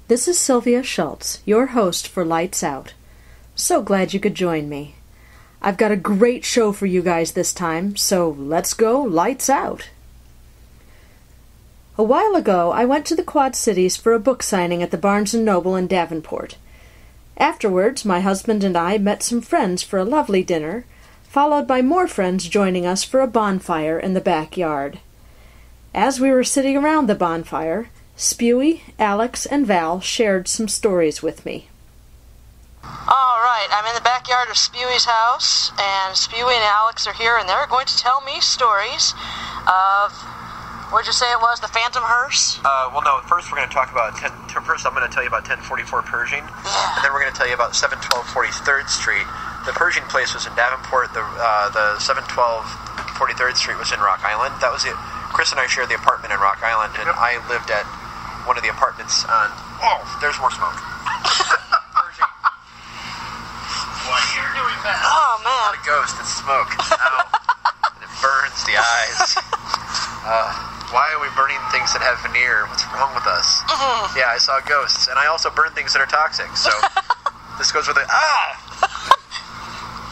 This is Sylvia Schultz, your host for Lights Out. So glad you could join me. I've got a great show for you guys this time, so let's go Lights Out. A while ago, I went to the Quad Cities for a book signing at the Barnes & Noble in Davenport. Afterwards, my husband and I met some friends for a lovely dinner, followed by more friends joining us for a bonfire in the backyard. As we were sitting around the bonfire, Spewy, Alex, and Val shared some stories with me. All right, I'm in the backyard of Spewy's house, and Spewy and Alex are here, and they're going to tell me stories of, what'd you say it was, the Phantom Hearse? Well, no, first we're going to talk about, first I'm going to tell you about 1044 Pershing, and then we're going to tell you about 712 43rd Street. The Pershing place was in Davenport, the 712 43rd Street was in Rock Island. That was it. Chris and I shared the apartment in Rock Island, and I lived at one of the apartments on... Oh, there's more smoke. What you're doing that? Oh, man. It's not a ghost, it's smoke. Ow. And it burns the eyes. Why are we burning things that have veneer? What's wrong with us? Mm-hmm. Yeah, I saw ghosts, and I also burn things that are toxic, so this goes with it.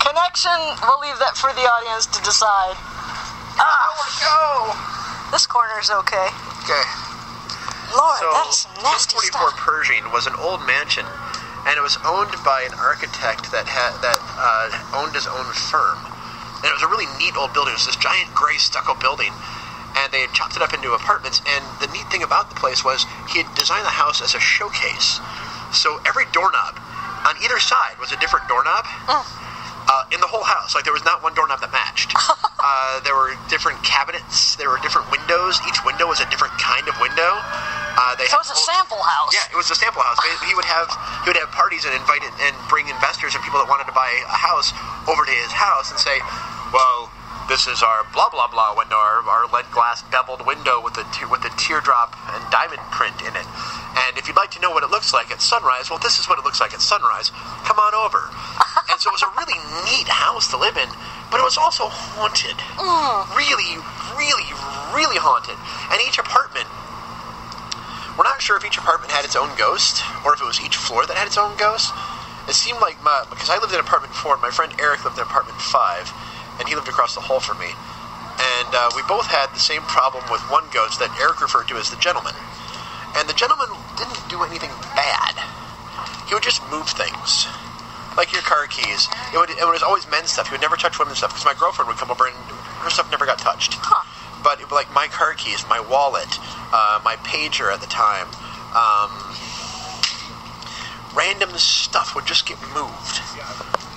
Connection, we'll leave that for the audience to decide. Nowhere to go! This corner's okay. Okay. Lord, So, that is some nasty 1044 stuff. Pershing was an old mansion, and it was owned by an architect that owned his own firm. And it was a really neat old building. It was this giant gray stucco building, and they had chopped it up into apartments. And the neat thing about the place was he had designed the house as a showcase. So every doorknob on either side was a different doorknob. In the whole house. Like, there was not one doorknob that matched. There were different cabinets. There were different windows. Each window was a different kind of window. So it's a sample house. Yeah, it was a sample house. He would have parties and invite and bring investors and people that wanted to buy a house over to his house and say, well, this is our blah blah blah window, our lead glass beveled window with a teardrop and diamond print in it. And if you'd like to know what it looks like at sunrise, well, this is what it looks like at sunrise. Come on over. And so it was a really neat house to live in, but it was also haunted. Really, really, really haunted. And each apartment, we're not sure if each apartment had its own ghost, or if it was each floor that had its own ghost. It seemed like, because I lived in apartment 4, my friend Eric lived in apartment 5, and he lived across the hall from me. And we both had the same problem with one ghost that Eric referred to as the gentleman. And the gentleman didn't do anything bad. He would just move things. Like your car keys. It was always men's stuff. He would never touch women's stuff, because my girlfriend would come over and her stuff never got touched. But it, like my car keys, my wallet, my pager at the time, random stuff would just get moved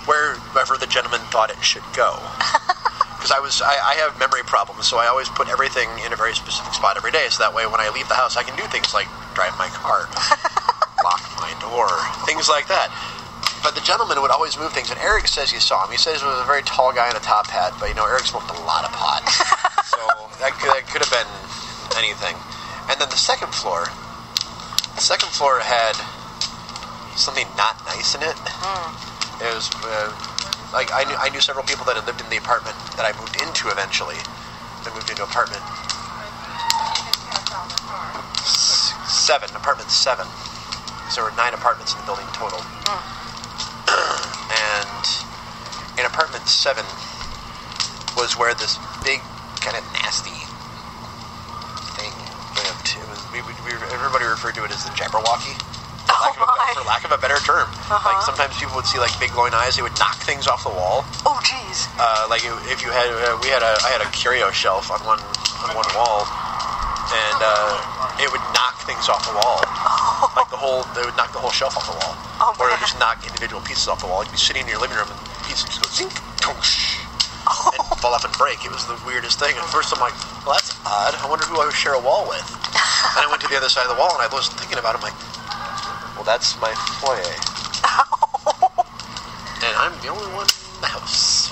wherever the gentleman thought it should go. Because I have memory problems, so I always put everything in a very specific spot every day, so that way when I leave the house I can do things like drive my car, lock my door, things like that. But the gentleman would always move things, and Eric says you saw him. He says he was a very tall guy in a top hat, but Eric smoked a lot of pot. So that could have been anything. And then the second floor had something not nice in it. It was... Like, I knew several people that had lived in the apartment that I moved into eventually. I moved into apartment 7, apartment 7. Because there were 9 apartments in the building total. And in apartment 7 was where this big, kind of nasty thing lived. Everybody referred to it as the Jabberwocky. For lack of a better term. Like, sometimes people would see, like, big glowing eyes. They would knock things off the wall. Oh, jeez. Like, if you had... I had a curio shelf on one wall, and it would knock things off the wall. Like, they would knock the whole shelf off the wall. Or it would just knock individual pieces off the wall. You'd be sitting in your living room, and pieces just go zink, toosh, and fall off and break. It was the weirdest thing. At first, I'm like, well, that's odd. I wonder who I would share a wall with. And I went to the other side of the wall, and I was thinking about it. I'm like, well, that's my foyer. And I'm the only one in the house.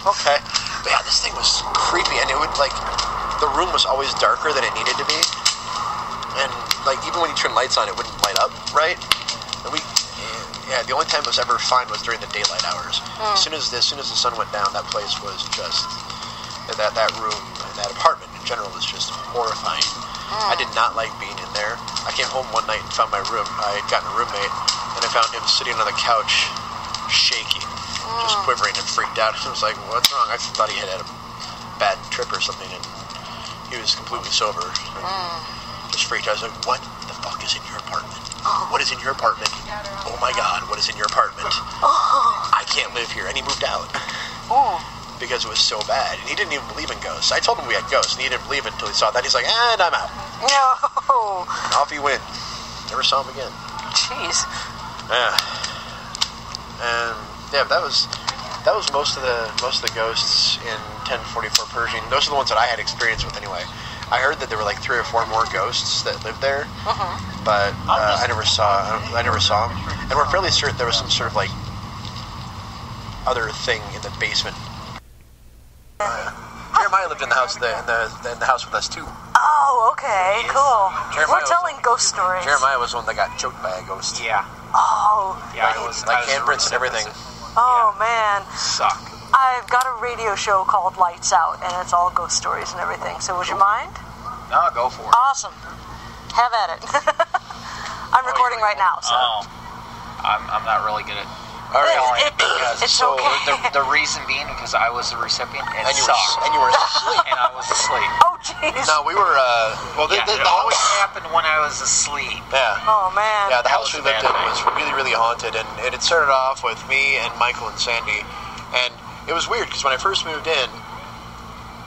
Okay. But yeah, this thing was creepy, and it would, like, the room was always darker than it needed to be. And, like, even when you turn lights on, it wouldn't light up, right? And the only time it was ever fine was during the daylight hours. As soon as the sun went down, that place was just, that room, that apartment in general was just horrifying. I did not like being in there. I came home one night and found my room. I had gotten a roommate, and I found him sitting on the couch, shaking, just quivering and freaked out. I was like, what's wrong? I thought he had a bad trip or something, and he was completely sober. Just freaked out. I was like, what the fuck is in your apartment? What is in your apartment? Oh my God, what is in your apartment? I can't live here. And he moved out. Because it was so bad. And he didn't even believe in ghosts. I told him we had ghosts, and he didn't believe it until he saw that. He's like, and I'm out. No. And off he went. Never saw him again. Jeez. Yeah. And yeah, that was most of the ghosts in 1044 Pershing. Those are the ones that I had experience with anyway. I heard that there were like 3 or 4 more ghosts that lived there, but I never saw them. And we're fairly certain there was some sort of like other thing in the basement. Jeremiah lived in the house in the house with us too. Oh, okay, cool. Jeremiah We're telling ghost stories. Jeremiah was the one that got choked by a ghost. Yeah. Oh. Yeah, like handprints and everything. Oh man. Suck. I've got a radio show called Lights Out, and it's all ghost stories and everything. So would you mind? No, go for it. Awesome. Have at it. I'm recording right now, so. Oh. I'm not really good at Alright. It's so okay. the reason being because I was the recipient and And you sucked. were asleep. And I was asleep. Oh, jeez. No, we were. Well, Yeah, it always happened when I was asleep. Yeah. Oh, man. Yeah, the That house was we a lived bad in night. was really, really haunted, and it had started off with me and Michael and Sandy, and it was weird because when I first moved in,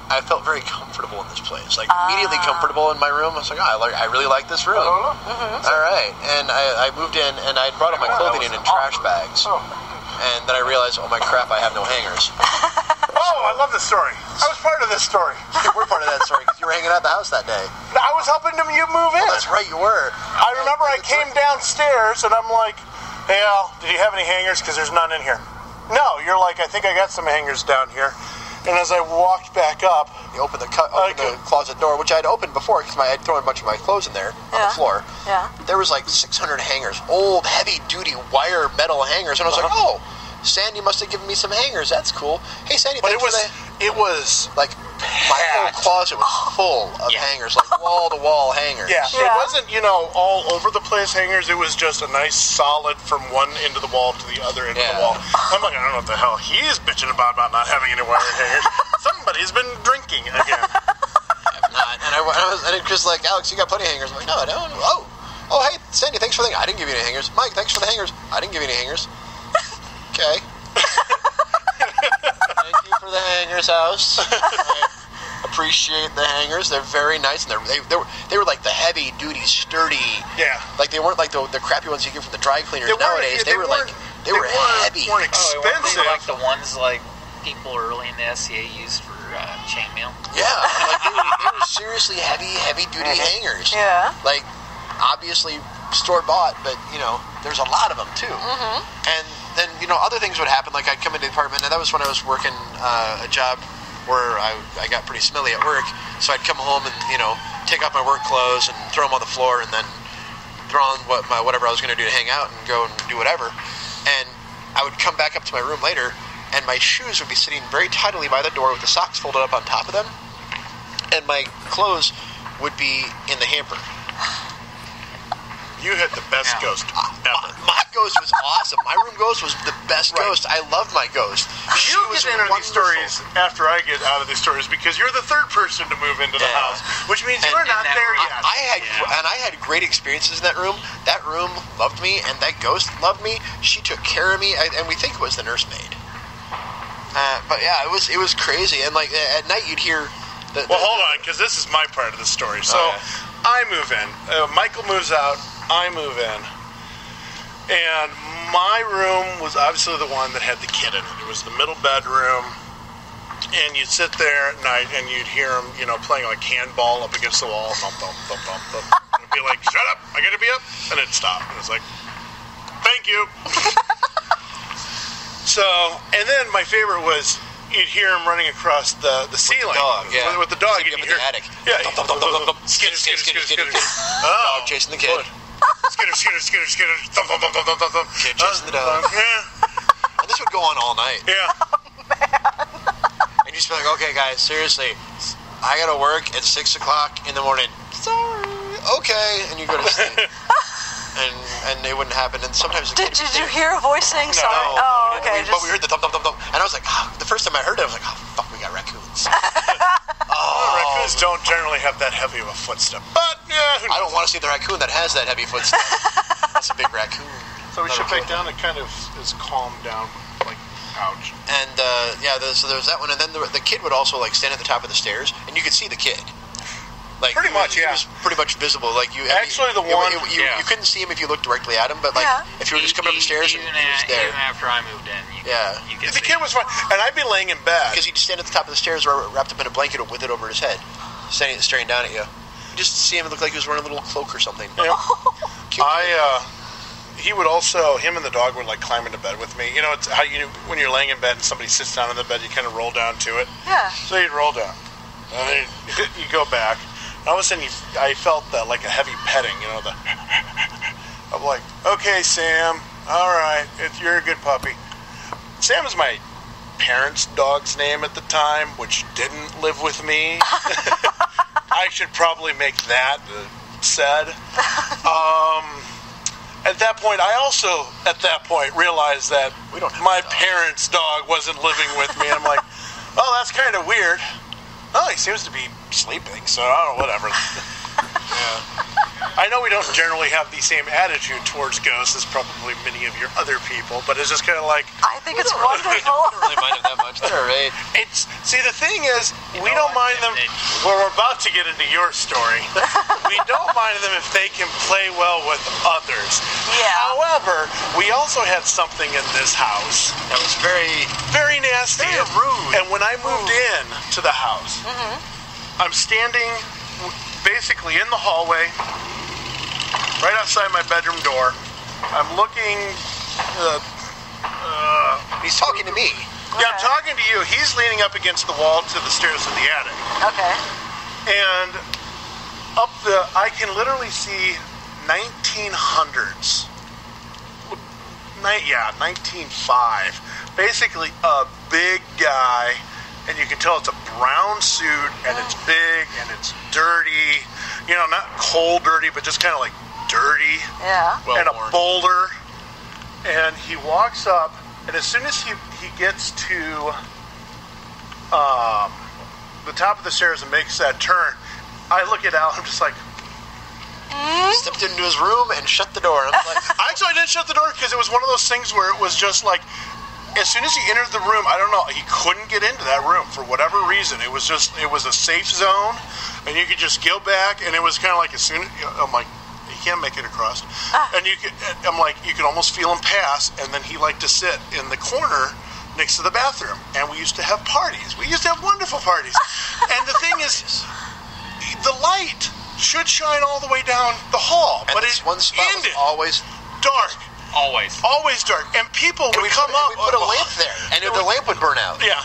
I felt very comfortable in this place, like immediately comfortable in my room. I was like, I really like this room. All right, and I moved in, and I brought all my clothing in trash bags, and then I realized, oh my crap, I have no hangers. Oh, I love this story. I was part of this story. You were part of that story because you were hanging out at the house that day. I was helping you move in. That's right, you were. I remember I came downstairs and I'm like, hey Al, did you have any hangers? Because there's none in here. No, you're like, I think I got some hangers down here. And as I walked back up, You opened the closet door, which I had opened before because I had thrown a bunch of my clothes in there on the floor. Yeah. There was like 600 hangers, old, heavy-duty wire metal hangers, and I was like, oh, Sandy must have given me some hangers. That's cool. Hey, Sandy, but thanks it was like my whole closet was full of hangers, like wall-to-wall hangers. Yeah, it wasn't, all over the place hangers. It was just a nice solid from one end of the wall to the other end of the wall. I'm like, I don't know what the hell he's bitching about not having any wire hangers. Somebody's been drinking again. I'm not. And I was, and Chris like, Alex, you got plenty of hangers. I'm like, no, I don't. Oh, hey, Sandy, thanks for the. I didn't give you any hangers. Mike, thanks for the hangers. I didn't give you any hangers. Okay. Thank you for the hangers, house. I appreciate the hangers. They're very nice, and they were like the heavy duty, sturdy. Yeah. Like they weren't like the crappy ones you get from the dry cleaners They weren't- nowadays. they They were weren't- they were heavy. They weren't Oh, it wasn't expensive. like the ones like people early in the SCA used for chainmail. Yeah, like they were seriously heavy duty hangers. Yeah. Like obviously store bought, but there's a lot of them too. And then other things would happen. Like I'd come into the apartment, and that was when I was working a job where I got pretty smelly at work. So I'd come home and take off my work clothes and throw them on the floor, and then throw on whatever I was going to do to hang out and go and do whatever. And I would come back up to my room later, and my shoes would be sitting very tidily by the door with the socks folded up on top of them, and my clothes would be in the hamper. You had the best ghost ever. My ghost was awesome. My room ghost was the best ghost. I loved my ghost. You get into these stories after I get out of these stories because you're the third person to move into the house, which means you're not there yet. I had great experiences in that room. That room loved me, and that ghost loved me. She took care of me, and we think it was the nursemaid. But yeah, it was crazy. And like at night, you'd hear. Well, hold on, because this is my part of the story. So I move in. Michael moves out. I move in. And my room was obviously the one that had the kid in it. It was the middle bedroom. And you'd sit there at night and you'd hear him, playing like handball up against the wall. Thump, thump, thump, thump, thump. And it'd be like, shut up, I gotta be up. And it'd stop. And it's like, thank you. So, and then my favorite was you'd hear him running across the ceiling. With the dog. He'd be up in the attic. Yeah. Thump, thump, thump, thump, thump. Skitter, skitter, skitter, skitter. Dog chasing the kid. Skitter, skitter, skitter, skitter. Thump, thump, thump, thump, thump, thump. Kid chasing the dog. Yeah. And this would go on all night. Yeah. And you'd just be like, okay, guys, seriously, I gotta work at 6 o'clock in the morning. Sorry. okay, and you go to sleep. and it wouldn't happen. And sometimes the Did you hear a voice saying sorry? No, Oh, okay. but we heard the thump, thump, thump, thump. And I was like, the first time I heard it, I was like, oh, fuck, we got raccoons. Raccoons don't generally have that heavy of a footstep. But, yeah, I don't want to see the raccoon that has that heavy footstep. That's a big raccoon. So we should back down. It kind of is calmed down, like, ouch. And, so there was that one. And then the kid would also, like, stand at the top of the stairs, and you could see the kid. Like, pretty much, He was pretty much visible. Like, you couldn't see him if you looked directly at him, but, like, if you were just coming up the stairs and he was there. Even after I moved in, you could the see. kid was fine. And I'd be laying in bed. Because he'd stand at the top of the stairs wrapped up in a blanket with it over his head, staring down at you. You just see him, it looked like he was wearing a little cloak or something. Yeah. He would also, him and the dog would, like, climb into bed with me. You know, it's how when you're laying in bed and somebody sits down in the bed, you kind of roll down to it. Yeah. So you'd roll down. And then you go back. And all of a sudden, I felt like a heavy petting, you know, I'm like, okay, Sam, all right, you're a good puppy. Sam is my parents' dog's name at the time, which didn't live with me. I should probably make that said. At that point, I also, realized that my parents' dog wasn't living with me. And I'm like, oh, that's kind of weird. Oh, he seems to be sleeping, so I don't know, whatever. I know we don't generally have the same attitude towards ghosts as probably many of your other people, but it's just kind of like... I think it's wonderful. I don't really mind them that much. They're all right. See, the thing is, we don't mind them... Well, we're about to get into your story. We don't mind them if they can play well with others. Yeah. However, we also had something in this house that was very... very nasty. Very rude. And when I moved in to the house, I'm standing basically in the hallway, right outside my bedroom door. I'm looking... He's talking to me. Yeah, I'm talking to you. He's leaning up against the wall to the stairs of the attic. Okay. And I can literally see 1900s. 1905. Basically a big guy, and you can tell it's a brown suit, and it's big, and it's dirty. You know, not cold dirty, but just kind of like dirty. Yeah. And a boulder. And he walks up, and as soon as he gets to the top of the stairs and makes that turn, I look at Al, I'm just like... Stepped into his room and shut the door. I'm like, Actually, I didn't shut the door because it was one of those things where it was just like, as soon as he entered the room, I don't know, he couldn't get into that room for whatever reason. It was a safe zone, and you could just go back, and it was kind of like I'm like, he can't make it across. And I'm like, you could almost feel him pass, and then he liked to sit in the corner next to the bathroom. And we used to have parties. We used to have wonderful parties. And the thing is, the light should shine all the way down the hall, and but this one spot was ended always dark. Always dark, and people would come up. We put a lamp there, and the lamp would burn out. Yeah,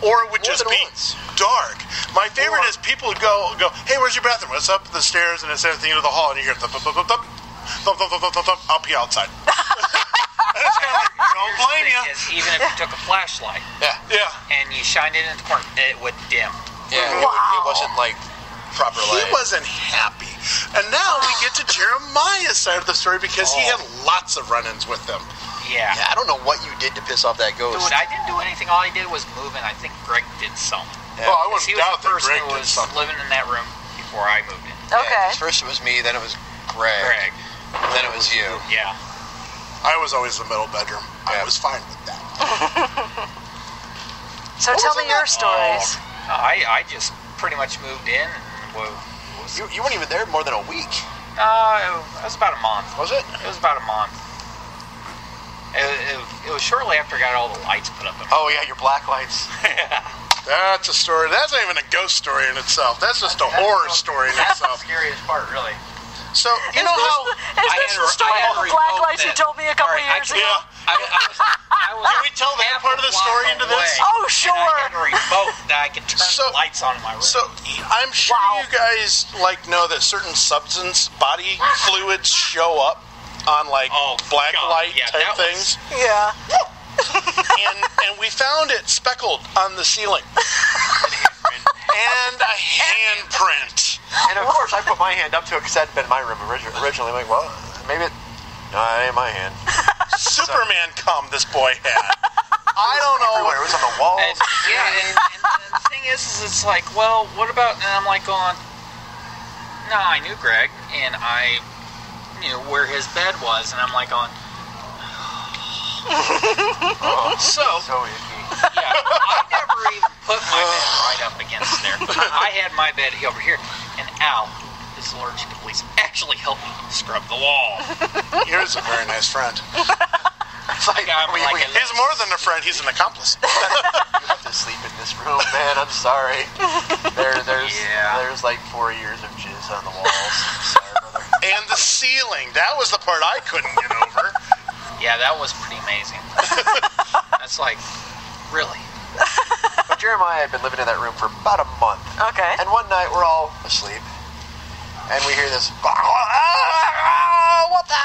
or it would just be dark. My favorite is people would go, hey, where's your bathroom? It's up the stairs, and it's at the end of the hall, and you hear thump, thump, thump, thump, thump, thump, thump, thump, thump. I'll pee outside. And it's kind of like, don't blame you. Even if you took a flashlight, and you shined it in the corner, it would dim. Yeah, it wasn't like proper light. He wasn't happy. And now we get to Jeremiah's side of the story because he had lots of run-ins with them. Yeah. I don't know what you did to piss off that ghost. Dude, I didn't do anything. All I did was move, and I think Greg did something. Yeah. Well, I wouldn't He was doubt the that person Greg who did was something. living in that room before I moved in. Okay. First it was me, then it was Greg. Then it was you. Yeah. I was always the middle bedroom. I was fine with that. So tell me your stories. I just pretty much moved in and You weren't even there more than a week. it was about a month. Was it? It was about a month. It was shortly after I got all the lights put up. Oh yeah, your black lights. That's a story. That's not even a ghost story in itself. That's just a horror story in That's the itself. scariest part, really. So, you know how... Is this the story of the black lights you told me a couple years ago? Yeah. Can we tell that part of the story into this? Oh, sure. I had a remote that I could turn the lights on in my room. So, I'm sure you guys know that certain substance, body fluids show up on black light type things. Yeah. And we found it speckled on the ceiling. And a handprint. And of course, I put my hand up to it because that had been my room originally. I'm like, well, maybe no, that ain't my hand. Superman cum this boy had. I don't know. Everywhere. It was on the walls. And the thing is it's like, well, what about? And I'm like going, no, I knew Greg, and I knew where his bed was, and I'm like going, so icky. yeah, I never even put my bed right up against there. I had my bed over here, and Al is allergic to fleas. Actually helped me scrub the wall. Here's a very nice friend. It's like, He's more than a friend, he's an accomplice. You have to sleep in this room, man. I'm sorry. There's like 4 years of jizz on the walls. Sorry, brother. And the ceiling. That was the part I couldn't get over. Yeah, that was pretty amazing. That's like, really? But Jeremiah had been living in that room for about a month. Okay. And one night we're all asleep, and we hear this, what the?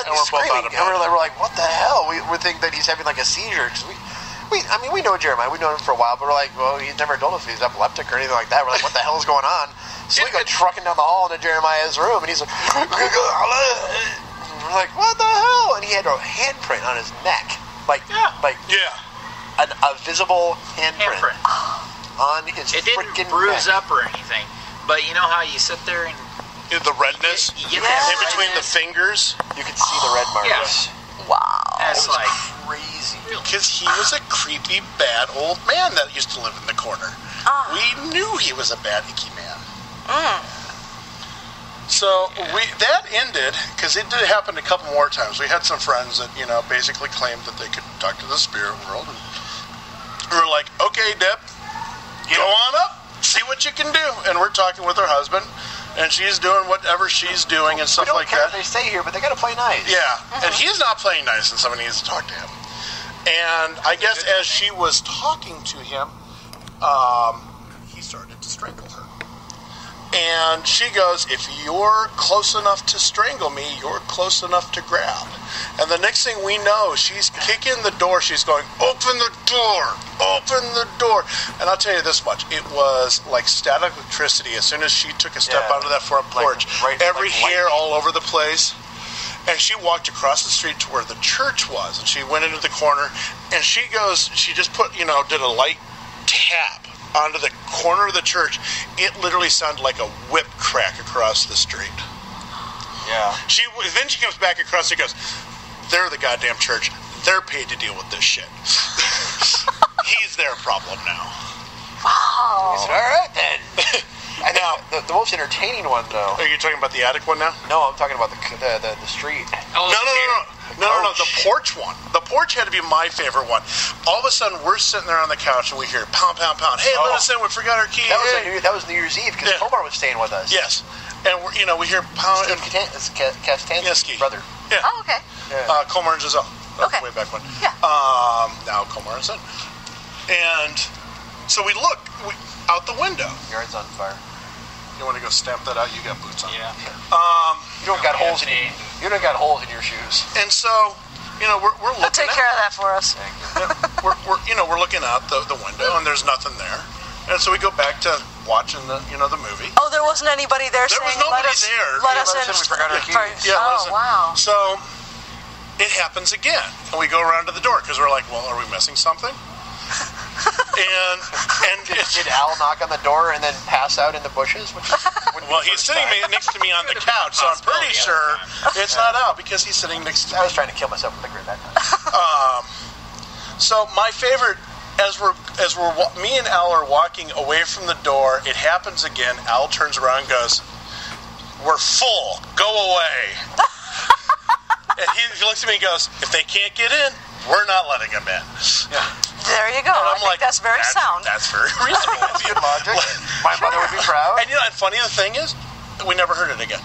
And we're both out of bed. And we're like, what the hell? We think that he's having like a seizure because we know Jeremiah. We've known him for a while, but we're like, well, he's never told us if he's epileptic or anything like that. We're like, what the hell is going on? So we go trucking down the hall into Jeremiah's room, and he's like, we're like, what the hell? And he had a handprint on his neck, like a visible handprint on his It freaking didn't bruise neck. up or anything, but you know how you sit there and The redness you get that in between the redness? fingers. You can see the red marks. Yeah. Wow. That's It was like crazy. Because he was a creepy, bad old man that used to live in the corner. We knew he was a bad, icky man. So that ended, because it did happen a couple more times. We had some friends that, basically claimed that they could talk to the spirit world. And we were like, okay, Deb, go on up, see what you can do. And we're talking with her husband, and she's doing whatever she's doing and stuff We don't like care that. if they stay here, but they got to play nice. Yeah, and he's not playing nice, and somebody needs to talk to him. And I guess as she was talking to him, he started to strangle her. And she goes, if you're close enough to strangle me, you're close enough to grab. And the next thing we know, she's kicking the door. She's going, open the door, open the door. And I'll tell you this much. It was like static electricity. As soon as she took a step onto that front porch, every hair all over the place. And she walked across the street to where the church was. And she went into the corner. And she goes, she just put, did a light tap onto the corner of the church. It literally sounded like a whip crack across the street. Yeah. Then she comes back across and goes, they're the goddamn church. They're paid to deal with this shit. He's their problem now. Wow. I said, all right then. And now the most entertaining one though. Are you talking about the attic one now? No, I'm talking about the street. No. The porch one. The porch had to be my favorite one. All of a sudden, we're sitting there on the couch and we hear pound, pound, pound. Hey, let us in. We forgot our key. That was New Year's Eve because Omar was staying with us. Yes, and we hear pound. Kastansky's brother. Yeah. Oh, okay. Yeah. Komar and Giselle. That's Okay. way back when. Yeah. Now Komar and son. And so we look out the window. Yard's on fire. You want to go stamp that out? You got boots on. yeah. You don't got holes in your shoes. And so, we're looking. They'll take care of that for us. we're looking out the window and there's nothing there. And so we go back to watching the movie. Oh, there wasn't anybody there There saying, was nobody let us there. Let Yeah, us let in. us in, we forgot our keys. Yeah, Oh, listen. wow. So it happens again, and we go around to the door because we're like, well, are we missing something? and Did Al knock on the door and then pass out in the bushes? well, he's sitting next to me on the couch, so I'm pretty sure it's not out because he's sitting next to me. I was trying to kill myself with liquor that time. So my favorite, me and Al are walking away from the door, it happens again. Al turns around and goes, "We're full. Go away." And he looks at me and goes, "If they can't get in, we're not letting them in." Yeah. There you go. And I I'm think like, that's very sound. That's very reasonable. That's good logic. My mother would be proud. And and funny the thing is, we never heard it again.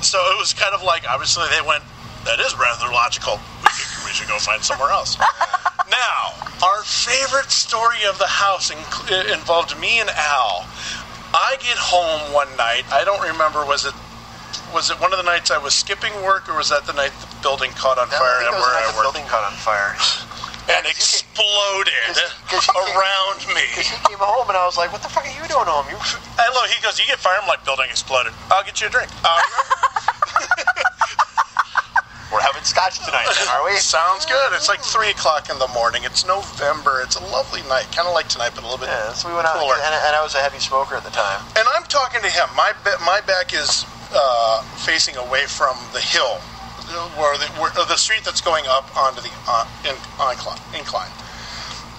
So it was kind of like, obviously they went, that is rather logical. We should go find somewhere else. Now, our favorite story of the house involved me and Al. I get home one night. I don't remember, was it one of the nights I was skipping work, or was that the night the building caught on fire and where I The worked? building caught on fire. And exploded around me. Because he came home and I was like, what the fuck are you doing home? Hello, he goes, you get fired? I'm like, building exploded. I'll get you a drink. We're having scotch tonight, then, are we? Sounds good. It's like 3 o'clock in the morning. It's November. It's a lovely night. Kind of like tonight, but a little bit cooler. So we went out, and I was a heavy smoker at the time. And I'm talking to him. My back is facing away from the hill, where the street that's going up onto the incline.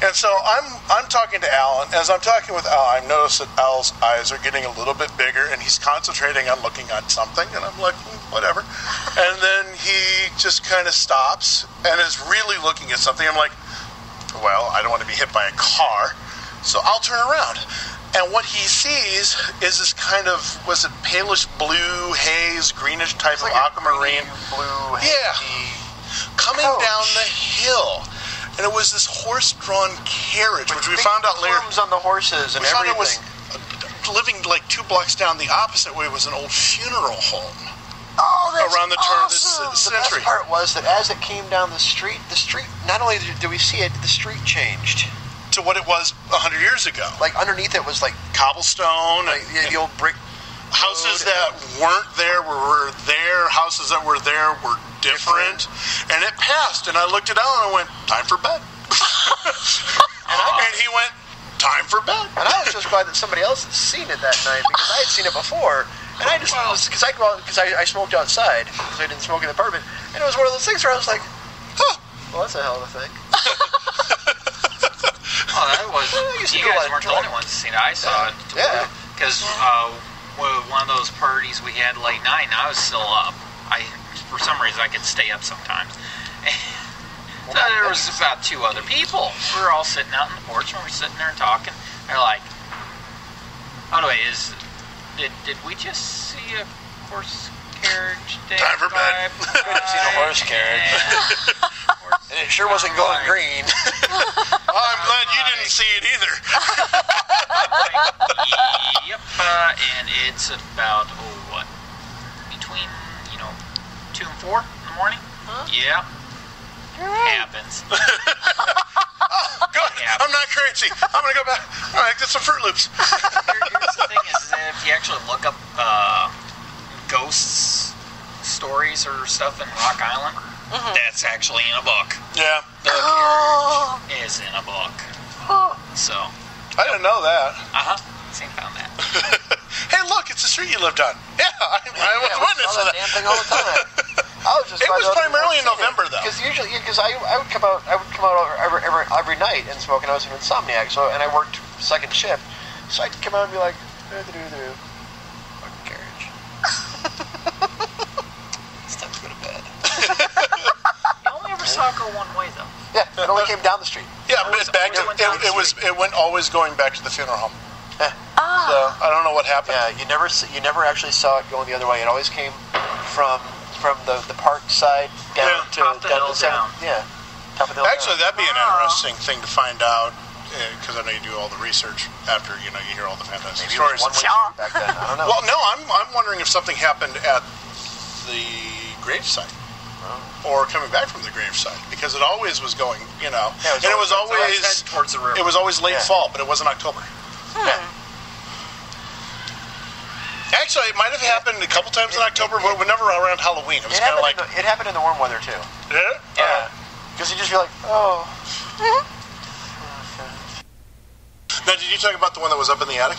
And so I'm talking to Al, and as I'm talking with Al, I notice that Al's eyes are getting a little bit bigger, and he's concentrating on looking at something, and I'm like, whatever. And then he just kind of stops and is really looking at something. I'm like, well, I don't want to be hit by a car, so I'll turn around. And what he sees is this kind of, was it palish blue, haze, greenish type of aquamarine? Blue, hazy coming down the hill. And it was this horse-drawn carriage, which we found out later. On the horses and everything. We found it was living like 2 blocks down the opposite way was an old funeral home. Oh, that's around the turn awesome. of this century. The best part was that as it came down the street, not only did we see it, the street changed to what it was 100 years ago. Like underneath it was like cobblestone, like the old brick houses that weren't there were there. Houses that were there were different. And it passed, and I looked at Alan and I went, time for bed. and he went, time for bed. And I was just glad that somebody else had seen it that night, because I had seen it before. And I just, because I smoked outside, because I didn't smoke in the apartment. And it was one of those things where I was like, huh, well, that's a hell of a thing. Oh, that was, you guys weren't the only ones to see it. I saw it. Yeah. Because one of those parties we had late night, and I was still up. For some reason, I could stay up sometimes. So there was about 2 other people. We were all sitting out on the porch, and we were sitting there talking. They're like, by the way, did we just see a horse carriage? Time for bed. I've seen a horse carriage. And it sure wasn't going green. I'm glad you didn't see it either. Yep, and it's about, between, 2 and 4 in the morning? Huh? Yeah. Happens. Good. I'm not crazy. I'm going to go back. All right, get some Fruit Loops. Here's the thing is that if you actually look up ghosts stories or stuff in Rock Island, that's actually in a book. Yeah. The carriage is in a book. So. I didn't know that. Same found that. Hey, look, it's the street you lived on. Yeah, I was witness of that. Damn thing all the time. It was primarily in November, though. Because usually, I would come out every night and smoke, and I was an insomniac. So, and I worked second shift, so I'd come out and be like, fucking carriage. It's time to go to bed. You only ever saw it go one way, though. Yeah, it only came down the street. Yeah, but it went always going back to the funeral home. So I don't know what happened. Yeah, you never actually saw it going the other way. It always came from the park side down to top of the hill down. Yeah, top of the hill. Actually, that'd be an interesting thing to find out, because I know you do all the research after you hear all the fantastic stories. One way back then. I don't know. Well, no, I'm wondering if something happened at the gravesite. Or coming back from the gravesite, because it always was going, and it was always towards the river. It was always late fall, but it wasn't October. Yeah. Actually, it might have happened a couple times in October, but never around Halloween. It was kind of like it happened in the warm weather too. Yeah. Yeah. Because you just feel like, oh. Now, did you talk about the one that was up in the attic?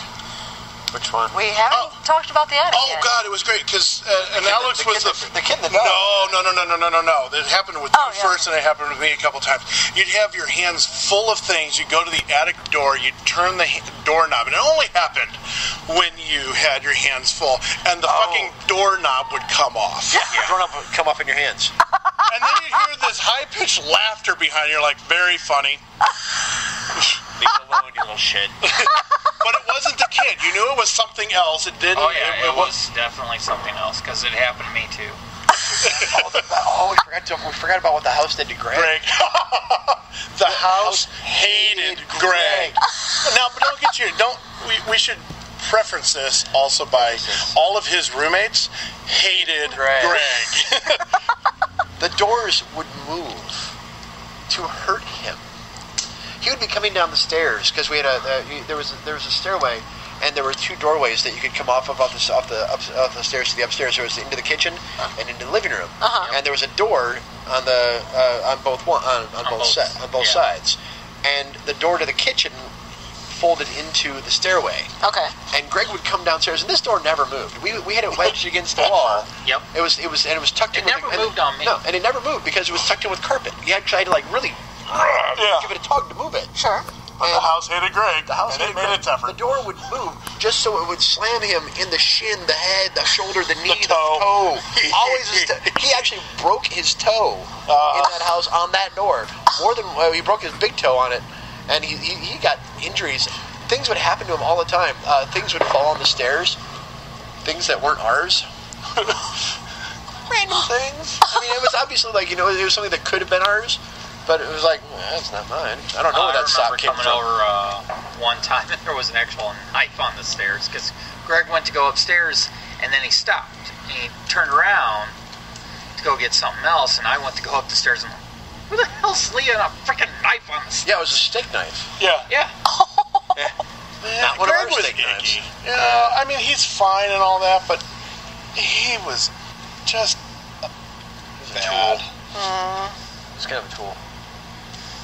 Which one? We haven't talked about the attic yet. God, it was great, because and Alex was the kid in the dog. No. It happened with you first, and it happened with me a couple times. You'd have your hands full of things. You'd go to the attic door. You'd turn the doorknob, and it only happened when you had your hands full, and the fucking doorknob would come off. Yeah, the doorknob would come off in your hands. And then you'd hear this high-pitched laughter behind you, like, very funny. Leave it alone, you little shit. But it wasn't the kid. You knew it was something else. It didn't. Oh, yeah, it was definitely something else, because it happened to me, too. We forgot about what the house did to Greg. The house hated Greg. Now, but don't get you. We should preference this also by all of his roommates hated Greg. The doors would move to hurt him. he would be coming down the stairs because we had there was a stairway, and there were 2 doorways that you could come off the stairs to the upstairs. There was into the kitchen and into the living room, and there was a door on the on both sides, and the door to the kitchen folded into the stairway. Okay. And Greg would come downstairs, and this door never moved. We had it wedged against the wall. Yep. It was tucked in. It never moved on me. No, and it never moved because it was tucked in with carpet. You actually had to like really give it a tug to move it. Sure. But the house hated Greg, house and it made it tougher. The door would move just so it would slam him in the shin, the head, the shoulder, the knee, the toe. Always, he actually broke his toe in that house on that door. More than he broke his big toe on it, and he got injuries. Things would happen to him all the time. Things would fall on the stairs. Things that weren't ours. Random things. I mean, it was obviously like, it was something that could have been ours, but it was like, that's not mine. I don't know where that sock came from. I remember coming over one time and there was an actual knife on the stairs because Greg went to go upstairs and then he stopped. And he turned around to go get something else, and I went to go up the stairs and I'm like, who the hell's leaving a freaking knife on the stairs? Yeah, it was a steak knife. Yeah. Yeah. Not one Greg of our was steak knives. Yeah, I mean, he's fine and all that, but he was just bad. It's kind of a tool.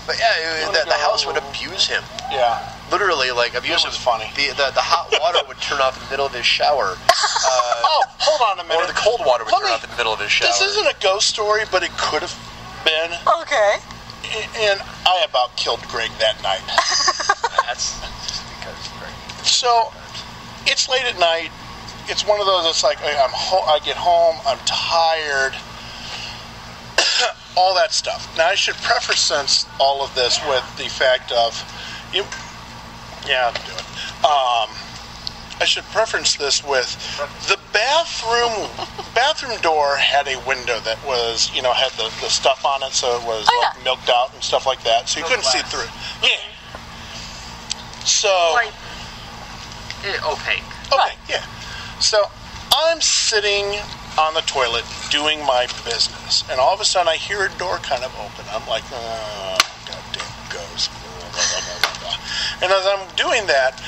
But yeah, the house would abuse him. Yeah. Literally, like, abuse him. It was funny. The hot water would turn off in the middle of his shower. Hold on a minute. Or the cold water would turn off in the middle of his shower. This isn't a ghost story, but it could have been. Okay. And I about killed Greg that night. That's just because Greg. So, it's late at night. It's one of those, it's like, I get home, I'm tired. All that stuff. Now, I should preface all of this with the fact of, I'll do it. I should preference this with the bathroom door had a window that was, had the stuff on it, so it was milked out and stuff like that, so you couldn't see through. Yeah. So. Like, opaque. Okay, yeah. So, I'm sitting on the toilet doing my business, and all of a sudden I hear a door kind of open. I'm like, oh, goddamn ghost. And as I'm doing that,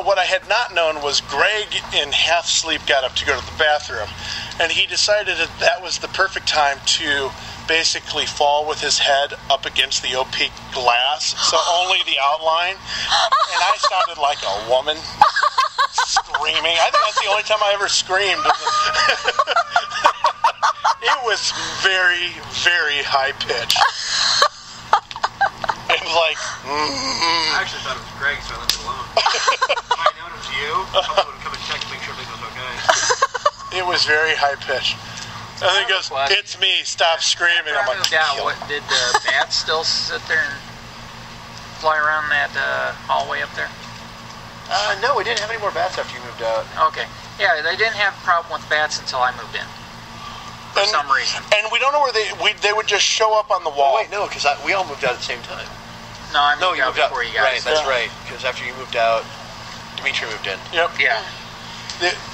what I had not known was Greg, in half sleep, got up to go to the bathroom, and he decided that was the perfect time to basically fall with his head up against the opaque glass, so only the outline, and I sounded like a woman screaming. I think that's the only time I ever screamed. It was very, very high pitched. It was like, I actually thought it was Greg, so I left it alone. If I known it was you, someone would come and check to make sure everything was okay. It was very high pitched. And then he goes, "It's me, stop screaming." I'm like, did the bats still sit there and fly around that hallway up there? No, we didn't have any more bats after you moved out. Okay. Yeah, they didn't have a problem with bats until I moved in. For some reason. And we don't know where they would just show up on the wall. Oh, wait, no, because we all moved out at the same time. No, I moved out before you guys. Right, that's right. Because after you moved out, Dimitri moved in. Yep. Yeah.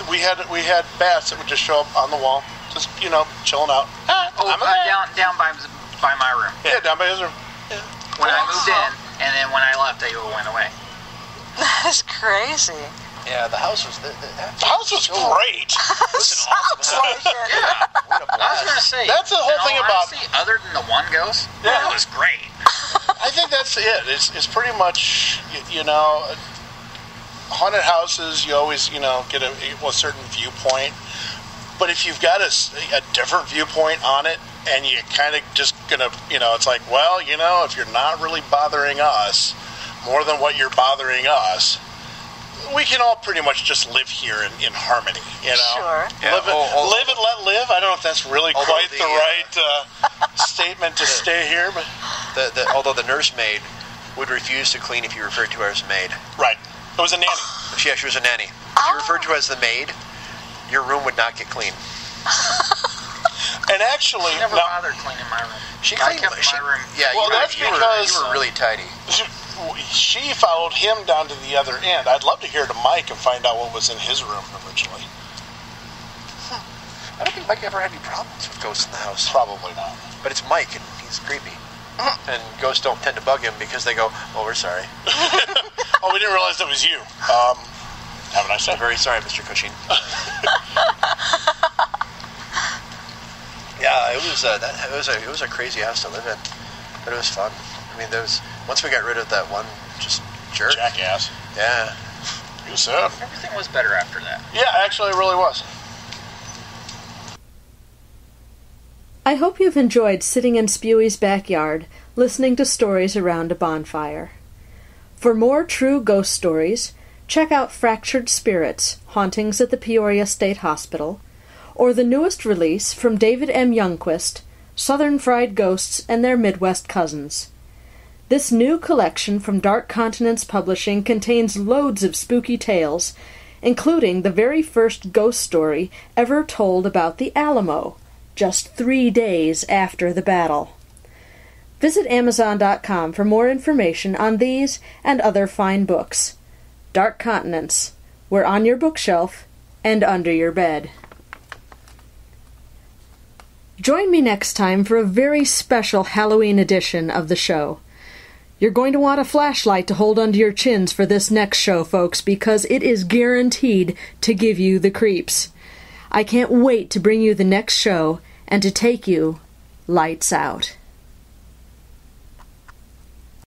We had bats that would just show up on the wall, just chilling out. Down by my room. Yeah, down by his room. Yeah. When I moved in, and then when I left, they all went away. That's crazy. Yeah, the house was the house was great. Sounds like it. Yeah. I was gonna say that's the whole thing about. Other than the one ghost, it was great. I think that's it. It's pretty much haunted houses. You always get a certain viewpoint, but if you've got a different viewpoint on it, and you kind of just gonna it's like, well, if you're not really bothering us more than what you're bothering us, we can all pretty much just live here in harmony, Sure. Yeah, live and let live. I don't know if that's really quite the right statement to stay here, but although the nursemaid would refuse to clean if you referred to her as a maid. Right. It was a nanny. Yeah, she was a nanny. If you referred to her as the maid, your room would not get clean. And actually, she never bothered cleaning my room. She cleaned my room. Yeah, well, that's because you were really tidy. She followed him down to the other end. I'd love to hear to Mike and find out what was in his room originally. I don't think Mike ever had any problems with ghosts in the house. Probably not. But it's Mike, and he's creepy. And ghosts don't tend to bug him because they go, "Oh, we're sorry." Oh, we didn't realize that was you. Have a nice day. I'm very sorry, Mr. Cushing. Yeah, it was a crazy house to live in, but it was fun. I mean, once we got rid of that one just jerk, jackass. Yeah, he was sad. Everything was better after that. Yeah, actually, it really was. I hope you've enjoyed sitting in Spewy's backyard, listening to stories around a bonfire. For more true ghost stories, check out Fractured Spirits, Hauntings at the Peoria State Hospital, or the newest release from David M. Youngquist, Southern Fried Ghosts and Their Midwest Cousins. This new collection from Dark Continents Publishing contains loads of spooky tales, including the very first ghost story ever told about the Alamo, just 3 days after the battle. Visit Amazon.com for more information on these and other fine books. Dark Continents. We're on your bookshelf and under your bed. Join me next time for a very special Halloween edition of the show. You're going to want a flashlight to hold under your chins for this next show, folks, because it is guaranteed to give you the creeps. I can't wait to bring you the next show and to take you lights out.